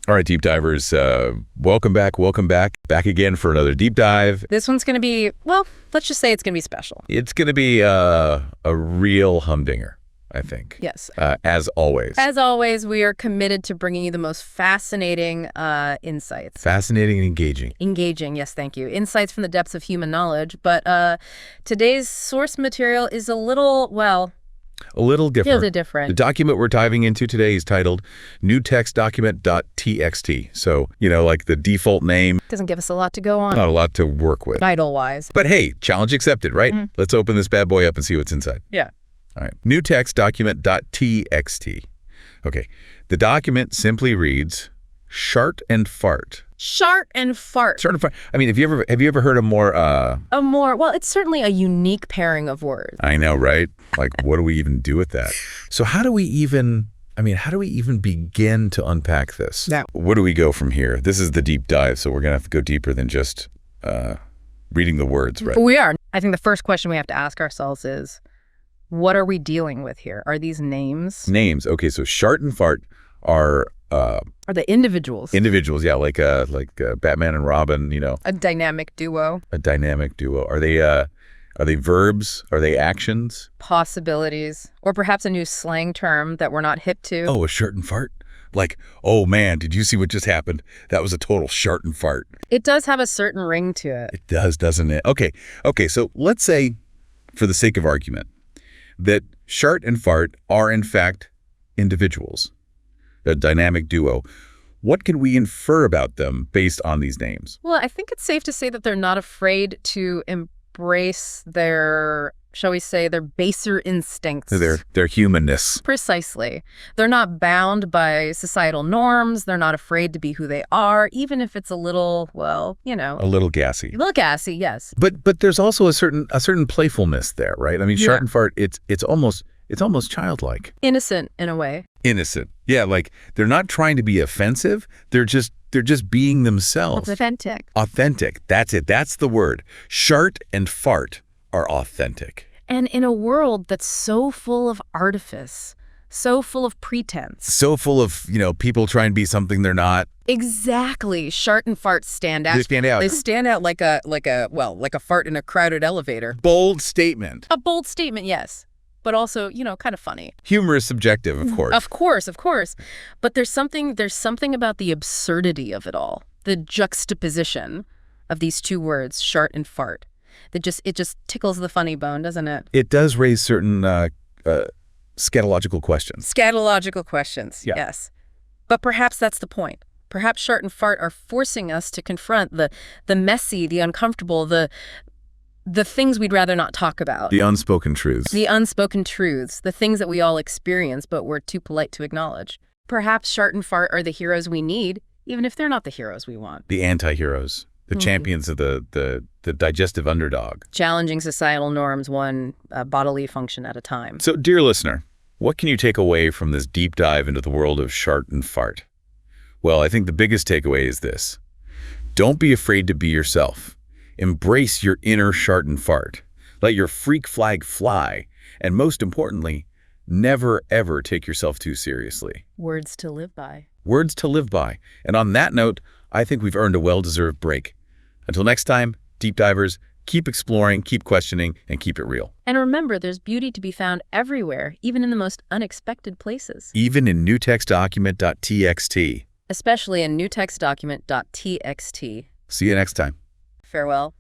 All right, deep divers, welcome back, back again for another deep dive. This one's going to be, well, let's just say it's going to be special. It's going to be a real humdinger, I think. Yes. As always. As always, we are committed to bringing you the most fascinating insights. Fascinating and engaging. Engaging, yes, thank you. Insights from the depths of human knowledge. But today's source material is a little, well... A little different. A little different. The document we're diving into today is titled newtextdocument.txt. So, like the default name. Doesn't give us a lot to go on. Not a lot to work with. Title-wise. But hey, challenge accepted, right? Mm-hmm. Let's open this bad boy up and see what's inside. Yeah. All right. Newtextdocument.txt. Okay. The document simply reads, Shart and fart. Shart and fart. Shart and fart. I mean, have you ever heard a more... well, it's certainly a unique pairing of words. I know, right? Like, what do we even do with that? So how do we even begin to unpack this? Yeah. Where do we go from here? This is the deep dive, so we're going to have to go deeper than just reading the words, right? We are. I think the first question we have to ask ourselves is, what are we dealing with here? Are these names? Names. Okay, so Shart and fart are the individuals? Individuals, yeah, like Batman and Robin, A dynamic duo. A dynamic duo. Are they verbs? Are they actions? Possibilities. Or perhaps a new slang term that we're not hip to. Oh, a shart and fart? Like, oh man, did you see what just happened? That was a total shart and fart. It does have a certain ring to it. It does, doesn't it? Okay, so let's say, for the sake of argument, that shart and fart are in fact individuals. A dynamic duo. What can we infer about them based on these names? Well, I think it's safe to say that they're not afraid to embrace their, shall we say, their baser instincts. Their humanness. Precisely. They're not bound by societal norms. They're not afraid to be who they are, even if it's a little, well, A little gassy. A little gassy, yes. But there's also a certain playfulness there, right? I mean, shart and fart, it's almost childlike. Innocent in a way. Innocent. Yeah, like they're not trying to be offensive. They're just being themselves. Authentic. Authentic. That's it. That's the word. Shart and fart are authentic. And in a world that's so full of artifice, so full of pretense. So full of, people trying to be something they're not. Exactly. Shart and fart stand out. They stand out. They stand out like a fart in a crowded elevator. Bold statement. A bold statement, yes. But also, kind of funny. Humor is subjective, of course. Of course. But there's something about the absurdity of it all. The juxtaposition of these two words, shart and fart. It just tickles the funny bone, doesn't it? It does raise certain scatological questions. Scatological questions, yeah. Yes. But perhaps that's the point. Perhaps shart and fart are forcing us to confront the messy, the uncomfortable, the things we'd rather not talk about. The unspoken truths. The unspoken truths, the things that we all experience but we're too polite to acknowledge. Perhaps shart and fart are the heroes we need, even if they're not the heroes we want. The anti-heroes, the champions of the digestive underdog. Challenging societal norms one bodily function at a time. So, dear listener, what can you take away from this deep dive into the world of shart and fart? Well, I think the biggest takeaway is this. Don't be afraid to be yourself. Embrace your inner shart and fart. Let your freak flag fly. And most importantly, never, ever take yourself too seriously. Words to live by. Words to live by. And on that note, I think we've earned a well-deserved break. Until next time, deep divers, keep exploring, keep questioning, and keep it real. And remember, there's beauty to be found everywhere, even in the most unexpected places. Even in newtextdocument.txt. Especially in newtextdocument.txt. See you next time. Farewell.